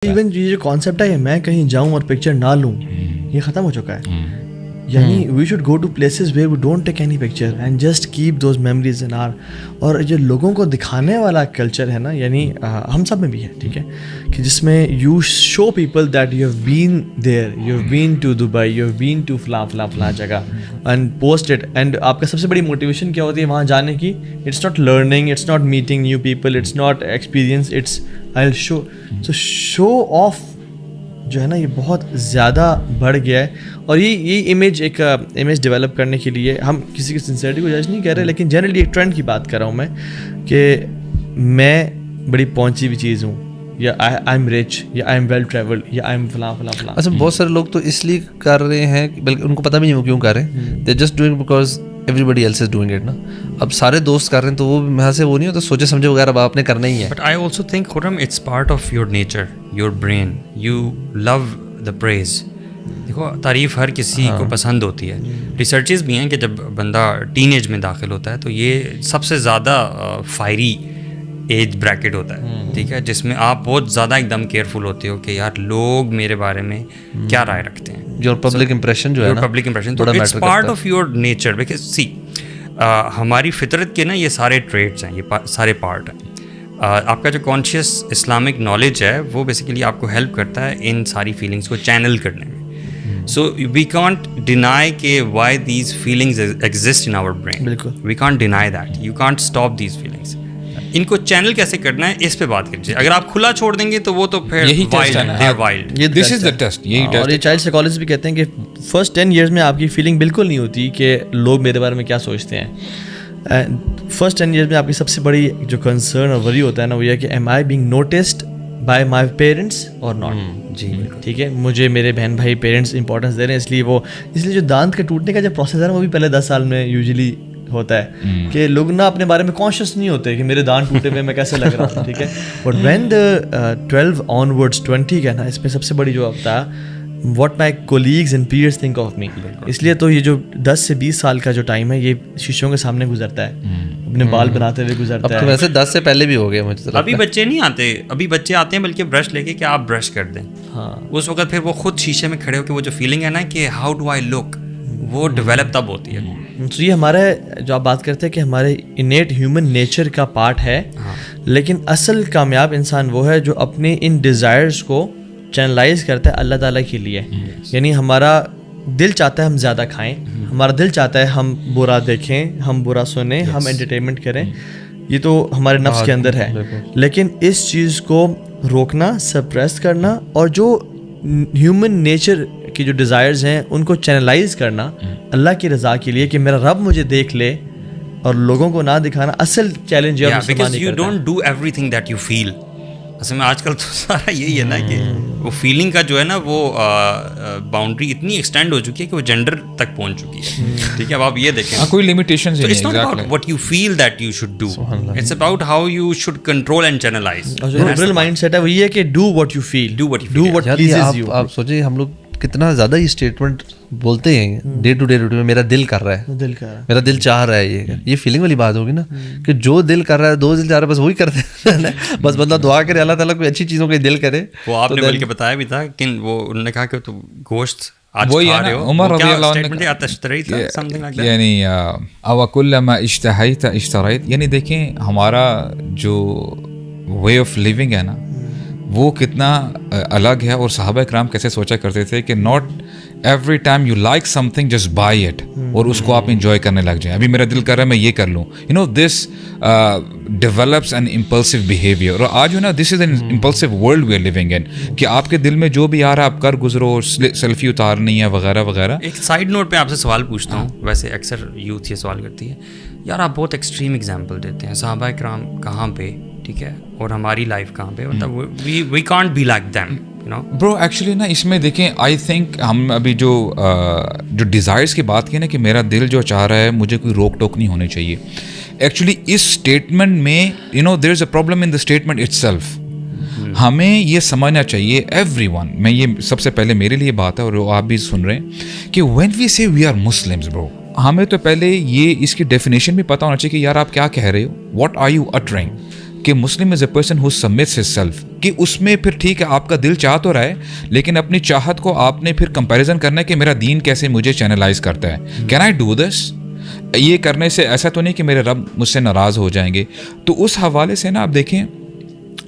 Even یہ جو concept ہے کہ میں کہیں جاؤں اور پکچر نہ لوں یہ ختم ہو چکا ہے. یعنی we should go to places where we don't take any picture and just keep those memories in our. اور جو لوگوں کو دکھانے والا کلچر ہے نا, یعنی ہم سب میں بھی ہے, ٹھیک ہے, کہ جس میں you show people that you have been there, you have been to Dubai, you have been to فلاں جگہ اینڈ پوسٹ اٹ. اینڈ آپ کا سب سے بڑی موٹیویشن کیا ہوتی ہے وہاں جانے کی؟ It's not learning, it's not meeting new people, it's not experience, it's I will show. So show off جو ہے نا یہ بہت زیادہ بڑھ گیا ہے. اور یہ امیج ڈیولپ کرنے کے لیے ہم کسی کی سنسیئرٹی کو جج نہیں کر رہے, لیکن جنرلی ایک ٹرینڈ کی بات کر رہا ہوں میں کہ میں بڑی پہنچی ہوئی چیز ہوں, یا آئی ایم رچ, یا آئی ایم ویل ٹریولڈ, یا آئی ایم فلاں. اچھا, بہت سارے لوگ تو اس لیے کر رہے ہیں بلکہ ان کو پتہ بھی نہیں وہ کیوں کر رہے ہیں. They just doing because everybody else is doing it نا. اب سارے دوست کر رہے ہیں تو وہ یہاں سے وہ نہیں ہوتا, سوچے سمجھے وغیرہ آپ نے کرنا ہی ہے. But I also think Khurram it's part of your nature, your brain. You love the praise. دیکھو تعریف ہر کسی کو پسند ہوتی ہے. ریسرچز بھی ہیں کہ جب بندہ ٹین ایج میں داخل ہوتا ہے تو یہ سب سے زیادہ فائری ایج بریکٹ ہوتا ہے, ٹھیک ہے, جس میں آپ بہت زیادہ ایک دم کیئرفل ہوتے ہو کہ یار لوگ میرے بارے میں کیا رائے رکھتے ہیں. جو پبلک امپریشن جو ہے نا, پبلک امپریشن تو it's part of your nature. Because see ہماری فطرت کے نا یہ سارے ٹریٹس ہیں, یہ سارے پارٹ ہیں. آپ کا جو کانشیس اسلامک نالج ہے وہ بیسیکلی آپ کو ہیلپ کرتا ہے ان ساری فیلنگس کو چینل کرنے میں. سو وی کانٹ ڈینائی کہ why these feelings exist in our brain. بالکل, we can't deny that, you can't stop these feelings. ان کو چینل کیسے کرنا ہے اس پہ بات کیجیے. اگر آپ کھلا چھوڑ دیں گے تو وہ تو پھر wild. This is the test. اور یہ چائلڈ سائیکالوجسٹ بھی کہتے ہیں کہ فرسٹ 10 ایئرس میں آپ کی فیلنگ بالکل نہیں ہوتی کہ لوگ میرے بارے میں کیا سوچتے ہیں. فرسٹ 10 ایئرس میں آپ کی سب سے بڑی جو کنسرن اور وری ہوتا ہے نا وہ یہ کہ am I being noticed by my parents اور ناٹ. جی ٹھیک ہے, مجھے میرے بہن بھائی پیرنٹس امپورٹنس دے رہے ہیں, اس لیے جو دانت کے ٹوٹنے کا جو پروسیس ہے نا وہ بھی پہلے 10 سال میں یوزلی ہوتا ہے کہ لوگ نا اپنے بارے میں کانشیس نہیں ہوتے کہ میرے دانت ٹوٹے ہوئے میں کیسے لگ رہا ہوں, ٹھیک ہے. بٹ وین دا 12 آنورڈس 20 کا نا اس میں سب سے بڑی جو اب تھا what my colleagues and peers think of me. اس لیے تو یہ جو 10 سے 20 سال کا جو ٹائم ہے یہ شیشوں کے سامنے گزرتا ہے, اپنے بال بناتے ہوئے گزرتا ہے. ویسے 10 سے پہلے بھی ہو گیا مجھے. ابھی بچے نہیں آتے, ابھی بچے آتے ہیں بلکہ برش لے کے کہ آپ برش کر دیں. ہاں, اس وقت پھر وہ خود شیشے میں کھڑے ہو کے وہ جو فیلنگ ہے نا کہ ہاؤ ڈو آئی لک, وہ ڈیولپ تب ہوتی ہے. تو یہ ہمارے جو آپ بات کرتے ہیں کہ ہمارے انیٹ ہیومن نیچر کا پارٹ ہے, لیکن اصل کامیاب انسان وہ ہے جو اپنے ان ڈیزائرز کو چینلائز کرتا ہے اللہ تعالیٰ کے لیے. یعنی ہمارا دل چاہتا ہے ہم زیادہ کھائیں, ہمارا دل چاہتا ہے ہم برا دیکھیں, ہم برا سنیں, ہم انٹرٹینمنٹ کریں, یہ تو ہمارے نفس کے اندر ہے. لیکن اس چیز کو روکنا, سپریس کرنا, اور جو ہیومن نیچر کی جو ڈیزائرز ہیں ان کو چینلائز کرنا اللہ کی رضا کے لیے کہ میرا رب مجھے دیکھ لے, اور لوگوں کو نہ دکھانا, اصل چیلنج ہے. Because you don't do everything that you feel. اصل میں آج کل تو سارا یہی ہے نا کہ وہ فیلنگ کا جو ہے نا وہ باؤنڈری اتنی ایکسٹینڈ ہو چکی ہے کہ وہ جینڈر تک پہنچ چکی ہے, ٹھیک ہے. اب آپ یہ دیکھیں کوئی لمیٹیشنز نہیں. It's not about what you feel that you should do, it's about how you should control and channelize. جو لبرل مائنڈ سیٹ ہے وہ یہ ہے کہ do what you feel, do what pleases you. آپ سوچیں ہم لوگ کتنا زیادہ یہ اسٹیٹمنٹ بولتے ہیں ڈے ٹو ڈے روٹین میں, میرا دل کر رہا ہے, میرا دل چاہ رہا ہے. یہ فیلنگ والی بات ہوگی نا کہ جو دل کر رہا ہے, دو دل چاہ رہا ہے, بس وہی کرتے ہیں. بس بندہ دعا کرے اللہ تعالیٰ کوئی اچھی چیزوں کے دل کرے. وہ آپ نے بلکہ بتایا بھی تھا کہ وہ انہوں نے کہا کہ تو گوشت وہی ہے نا, عمر رضی اللہ عنہ یعنی او کلما اشتہیت اشتریت. یعنی دیکھیں ہمارا جو وے آف لیونگ ہے نا وہ کتنا الگ ہے, اور صحابہ کرام کیسے سوچا کرتے تھے کہ not every time you like some thing just by it اور اس کو آپ انجوائے کرنے لگ جائیں. ابھی میرا دل کر رہا ہے میں یہ کر لوں, you know this develops an impulsive behaviour. اور آج جو نا this is an impulsive world we are living in کہ آپ کے دل میں جو بھی آ رہا ہے آپ کر گزرو, سیلفی اتارنی ہے وغیرہ وغیرہ. ایک سائڈ نوٹ پہ آپ سے سوال پوچھتا ہوں, ویسے اکثر یوتھ یہ سوال کرتی ہے یار آپ بہت ایکسٹریم اگزامپل دیتے ہیں, صحابہ کرام کہاں پہ, ٹھیک ہے, اور ہماری لائف کہاں پہ, مطلب we can't be like them. Bro actually نا اس میں دیکھیں آئی تھنک ہم ابھی جو ڈیزائرس کی بات کی نا کہ میرا دل جو چاہ رہا ہے مجھے کوئی روک ٹوک نہیں ہونی چاہیے. ایکچولی اس اسٹیٹمنٹ میں you know there is a problem in the statement itself. ہمیں یہ سمجھنا چاہیے ایوری ون, میں یہ سب سے پہلے میرے لیے بات ہے اور آپ بھی سن رہے ہیں کہ وین وی سے وی آر مسلمز برو, ہمیں تو پہلے یہ اس کی ڈیفینیشن بھی پتہ ہونا چاہیے کہ یار آپ کیا کہہ رہے ہو, واٹ آر یو اٹرنگ. کہ Muslim is a person who submits his self, کہ اس میں پھر ٹھیک ہے آپ کا دل چاہ تو رہا ہے, لیکن اپنی چاہت کو آپ نے پھر کمپیریزن کرنا ہے کہ میرا دین کیسے مجھے چینلائز کرتا ہے, کین آئی ڈو دس. یہ کرنے سے ایسا تو نہیں کہ میرے رب مجھ سے ناراض ہو جائیں گے. تو اس حوالے سے نا آپ دیکھیں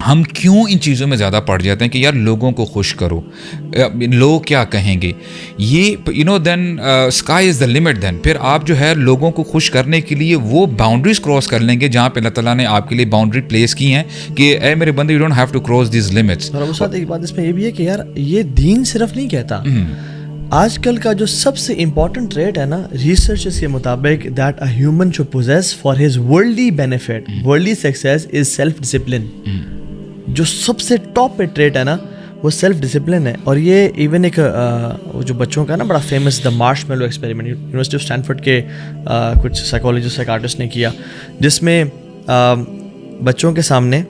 ہم کیوں ان چیزوں میں زیادہ پڑ جاتے ہیں کہ یار لوگوں کو خوش کرو, لوگ کیا کہیں گے, یہ دین اسکائی از دا لمٹ. دین پھر آپ جو ہے لوگوں کو خوش کرنے کے لیے وہ باؤنڈریز کراس کر لیں گے جہاں پہ اللہ تعالیٰ نے آپ کے لیے باؤنڈری پلیس کی ہیں کہ اے میرے بندے, you don't have to cross these limits. اور ابو سعد ایک بات اس میں یہ بھی ہے کہ یار یہ دین صرف نہیں کہتا, آج کل کا جو سب سے امپورٹنٹ ٹریٹ ہے نا ریسرچز کے مطابق that a human should possess for his worldly benefit, worldly success is self discipline. جو سب سے ٹاپ پہ ٹریٹ ہے نا وہ سیلف ڈسپلن ہے. اور یہ ایون ایک جو بچوں کا نا بڑا famous the marshmallow experiment university of Stanford کے کچھ سائیکالوجسٹ سائیکارٹسٹ نے کیا, جس میں بچوں کے سامنے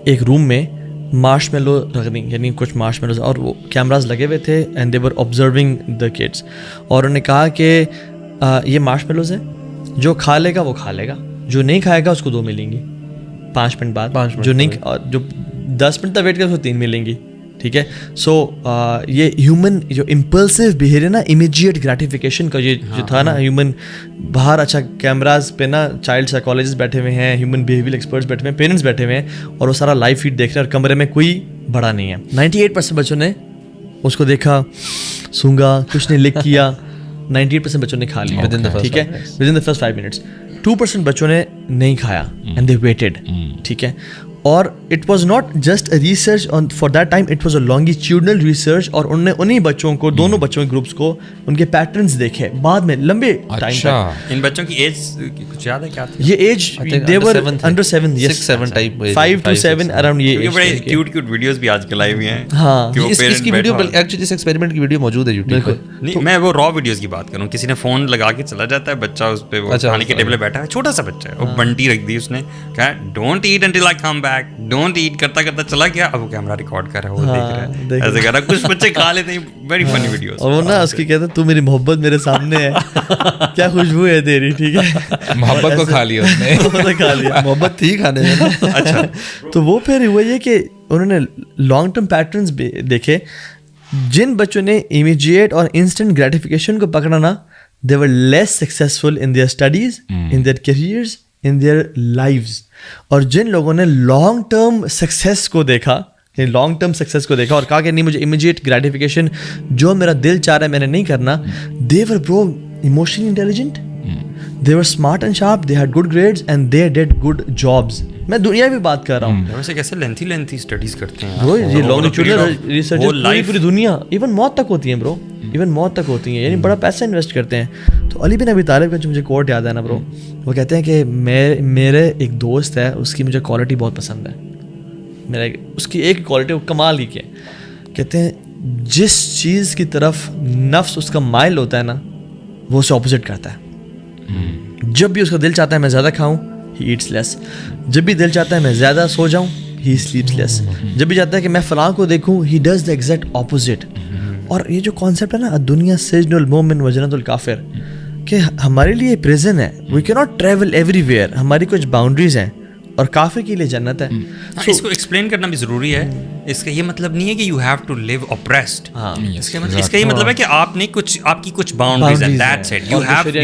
ایک روم میں مارش میلو رکھ دیں, یعنی کچھ مارش میلوز, اور وہ کیمراز لگے ہوئے تھے and they were observing the kids. اور انہوں نے کہا کہ یہ مارش میلوز ہیں, جو کھا لے گا وہ کھا لے گا, جو نہیں کھائے گا اس کو 2 ملیں گی 5 منٹ بعد, جو نہیں جو 10 منٹ تک ویٹ کرے اس کو 3 ملیں گی. ٹھیک ہے. سو یہ ہیومن جو امپلسو بیہیویئر نا, امیجیٹ گریٹیفیکیشن کا یہ جو تھا نا ہیومن, باہر اچھا کیمراز پہ نا چائلڈ سائیکالوجسٹ بیٹھے ہوئے ہیں, ہیومن بیہیویئر ایکسپرٹس بیٹھے ہوئے ہیں, پیرنٹس بیٹھے ہوئے ہیں, اور وہ سارا لائیو فیڈ دیکھ رہے ہیں, اور کمرے میں کوئی بڑا نہیں ہے. 98% بچوں نے اس کو دیکھا, سونگا, کچھ نے لکھ کیا, 98% بچوں نے کھا لیا. ٹھیک ہے, with in the first 5 minutes. 2% بچوں نے نہیں کھایا اینڈ دے ویٹڈ. ٹھیک ہے. اور it was not just a research for that time, it was a longitudinal research. اور انہوں نے انہیں بچوں کو, دونوں بچوں کے گروپس کو, ان کے پیٹرنس دیکھے بعد میں لمبے ٹائم تک. ان بچوں کی ایج کچھ یاد ہے کیا تھی؟ یہ age they were under 7, 6-7 type, 5 to 7 around. یہ بڑے کیوٹ کیوٹ ویڈیوز بھی آج کل آئی ہوئی ہیں. ہاں, اس کی ویڈیو ایکچولی اس ایکسپیریمنٹ کی ویڈیو موجود ہے یوٹیوب پہ. نہیں, میں وہ را ویڈیوز کی بات کروں. کسی نے فون لگا کے چلا جاتا ہے, بچہ اس پہ کھانے کے ٹیبل پہ بیٹھا ہے, چھوٹا سا بچہ ہے, وہ بنٹی رکھ دی اس نے, کہا don't eat until I come back, don't eat کرتا کرتا چلا گیا. اب وہ کیمرہ ریکارڈ کر رہا ہے, وہ دیکھ رہا ہے, ایسے کر رہا ہے. کچھ بچے کھا لیتے ہیں, ویری فنی ویڈیوز. اور وہ نا اس کی کہتے ہیں تو میری محبت میرے سامنے ہے, کیا خوشبو ہے تیری. ٹھیک ہے, محبت کو کھا لیا اس نے, کھا لیا, محبت تھی کھانے میں. اچھا, تو وہ پھر ہوا یہ کہ انہوں نے لانگ ٹرم پیٹرنس دیکھے. جن بچوں نے امیجیٹ اور انسٹنٹ گریٹیفیکیشن کو پکڑا نا, they were less successful in their studies, in their careers, in their lives. اور جن لوگوں نے لانگ ٹرم سکسیس کو دیکھا, لانگ ٹرم سکسیس کو دیکھا اور کہا کہ نہیں مجھے امیجیٹ گریٹیفیکیشن جو میرا دل چاہ رہا ہے میں نے نہیں کرنا, دے ور برو emotionally intelligent, they were smart and sharp, they had good grades and they did good jobs. میں دنیا بھی بات کر رہا ہوں. ویسے کیسے لینتھی اسٹڈیز کرتے ہیں برو, یہ لانگیٹیوڈنل ریسرچ پوری دنیا, ایون موت تک ہوتی ہیں برو, ایون موت تک ہوتی ہیں, یعنی بڑا پیسہ انویسٹ کرتے ہیں. تو علی بن ابی طالب کا جو مجھے کوٹ یاد ہے نا برو, وہ کہتے ہیں کہ میرے ایک دوست ہے, اس کی مجھے کوالٹی بہت پسند ہے. میرا اس کی ایک کوالٹی وہ کمال ہی کی ہے. کہتے ہیں جس چیز کی طرف نفس اس کا مائل ہوتا ہے نا, وہ اسے اپوزٹ کرتا ہے. جب بھی اس کا دل چاہتا ہے میں زیادہ کھاؤں, ہی ایٹس لیس. جب بھی دل چاہتا ہے میں زیادہ سو جاؤں, ہی سلیپس لیس. جب بھی چاہتا ہے کہ میں فلاں کو دیکھوں, he does the exact opposite. اور یہ جو کانسیپٹ ہے نا دنیا سجن المومن و جنت الکافر, کہ ہمارے لیے پریزن ہے, وی کی ناٹ ٹریول ایوری ویئر, ہماری کچھ باؤنڈریز ہیں, اور کافر کے لیے جنت ہے. اس کو ایکسپلین کرنا بھی ضروری ہے. اس کا یہ مطلب نہیں ہے کہ you have to live oppressed. اس کا یہ مطلب ہے کہ آپ نے کچھ, آپ کی کچھ باؤنڈریز ہیں, that's it. You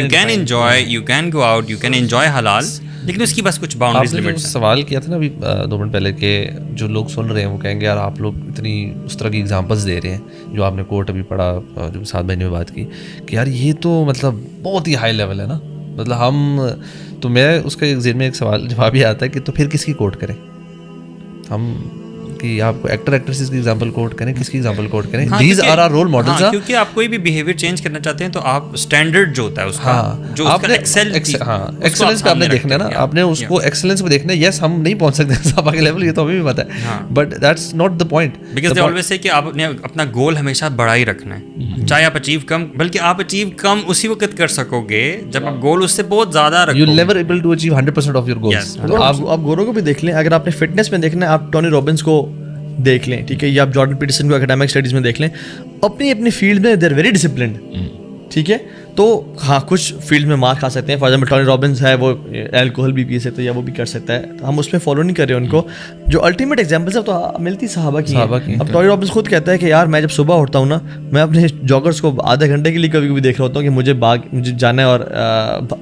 can enjoy, you can go out, you can enjoy حلال, لیکن اس کی بس کچھ باؤنڈریز لمٹس ہیں. سوال کیا تھا نا ابھی 2 منٹ پہلے کہ جو لوگ سن رہے ہیں وہ کہیں گے یار آپ لوگ اتنی اس طرح کی ایگزامپلس دے رہے ہیں, جو آپ نے کوٹ ابھی پڑھا, جو سعد بھائی نے بات کی, کہ یار یہ تو مطلب بہت ہی ہائی لیول ہے نا, مطلب ہم تو میں اس کا ذہن میں ایک سوال جواب یہ آتا ہے کہ تو پھر کس کی کوٹ کریں ہم, کہ آپ کو ایکٹر ایکٹریسز کی ایگزامپل کوٹ کریں, کس کی ایگزامپل کوٹ کریں. These are are role models. کیونکہ آپ کوئی بھی بیہیویئر چینج کرنا چاہتے ہیں تو آپ اسٹینڈرڈ جو ہوتا ہے اس کا, جو اس کا ایکسلنس پہ آپ نے دیکھنا ہے نا, آپ نے اس کو ایکسلنس پہ دیکھنا ہے. یس ہم نہیں پہنچ سکتے صحابہ کے لیول, یہ تو ہمیں بھی پتہ ہے, but that's not the point. Because they always say کہ آپ نے اپنا گول ہمیشہ بڑا ہی رکھنا ہے, چاہے آپ اچیو کم, بلکہ آپ اچیو کم اسی وقت کر سکو گے جب آپ گول اس سے بہت زیادہ رکھو. You will never able to achieve 100% of your goals. آپ گورو کو بھی دیکھ لیں, اگر آپ نے فٹنس میں دیکھنا ہے آپ ٹونی رابنس کو دیکھ لیں, ٹھیک ہے, یا آپ جارڈن پیٹرسن کو اکیڈیمک اسٹڈیز میں دیکھ لیں, اپنی اپنی فیلڈ میں دے آر ویری ڈسپلنڈ. ٹھیک ہے, تو ہاں کچھ فیلڈ میں مار کھا سکتے ہیں. فار ایگزامپل ٹونی رابنس ہے, وہ الکوہل بھی پی سکتا ہے یا وہ بھی کر سکتا ہے, ہم اس میں فالو نہیں کر رہے ان کو. جو الٹیمیٹ ایگزامپلس ہے تو ملتی صحابہ کی. اب ٹونی رابنس خود کہتا ہے کہ یار میں جب صبح اٹھتا ہوں نا, میں اپنے جاگرس کو آدھے گھنٹے کے لیے کبھی کبھی دیکھ رہا ہوتا ہوں کہ مجھے جانا ہے اور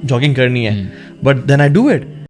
جاگنگ کرنی ہے, but then I do it.